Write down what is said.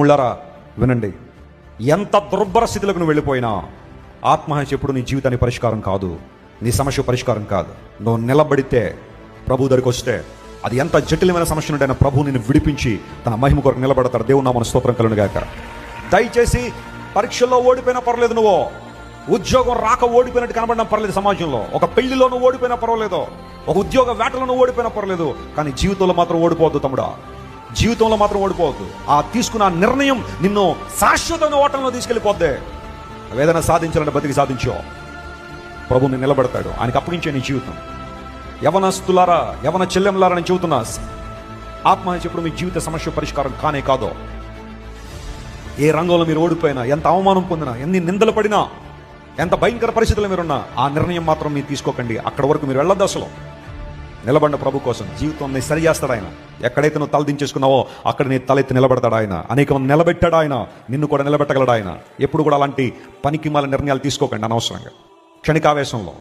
తమ్ముళ్ళారా వినండి, ఎంత దుర్భర స్థితిలోకి నువ్వు వెళ్ళిపోయినా ఆత్మహత్య ఎప్పుడు నీ జీవితానికి పరిష్కారం కాదు, నీ సమస్య పరిష్కారం కాదు. నువ్వు నిలబడితే, ప్రభు దగ్గరికి వస్తే, అది ఎంత జటిలమైన సమస్య నుండి అయినా ప్రభు నిన్ను విడిపించి తన మహిమ కొరకు నిలబడతాడు. దేవుని నామమున స్తోత్రం కలుగును గాక. దయచేసి పరీక్షల్లో ఓడిపోయినా పర్లేదు, నువ్వు ఉద్యోగం రాక ఓడిపోయినట్టు కనబడినా పర్లేదు, సమాజంలో ఒక పెళ్లిలో నువ్వు ఓడిపోయినా పర్వాలేదు, ఒక ఉద్యోగ వేటలో నువ్వు ఓడిపోయినా పర్లేదు, కానీ జీవితంలో మాత్రం ఓడిపోవద్దు తమ్ముడా. జీవితంలో మాత్రం ఓడిపోవద్దు. ఆ తీసుకున్న నిర్ణయం నిన్ను శాశ్వతమైన ఓటంలో తీసుకెళ్ళిపోద్ది. ఏదైనా సాధించాలంటే బతికి సాధించో, ప్రభు నిన్ను నిలబడతాడు. ఆయనకు అప్పగించే నీ జీవితం. యవనస్తులారా, యవన చెల్లెంలారా, నేను చెబుతున్నా, ఆత్మహత్య ఎప్పుడు మీ జీవిత సమస్య పరిష్కారం కానే కాదో. ఏ రంగంలో మీరు ఓడిపోయినా, ఎంత అవమానం పొందినా, ఎన్ని నిందలు పడినా, ఎంత భయంకర పరిస్థితుల్లో మీరున్నా, ఆ నిర్ణయం మాత్రం మీరు తీసుకోకండి. అక్కడ వరకు మీరు వెళ్ళొద్దు. అసలు నిలబడిన ప్రభు కోసం జీవితాన్ని సరి చేస్తాడు ఆయన. ఎక్కడైతే నువ్వు తలదించేసుకున్నావో అక్కడ నీ తలెత్తి నిలబెడతాడు ఆయన. అనేక మంది నిలబెట్టాడు ఆయన, నిన్ను కూడా నిలబెట్టగలడు ఆయన. ఎప్పుడు కూడా అలాంటి పనికిమాల నిర్ణయాలు తీసుకోకండి అనవసరంగా, క్షణికావేశంలో.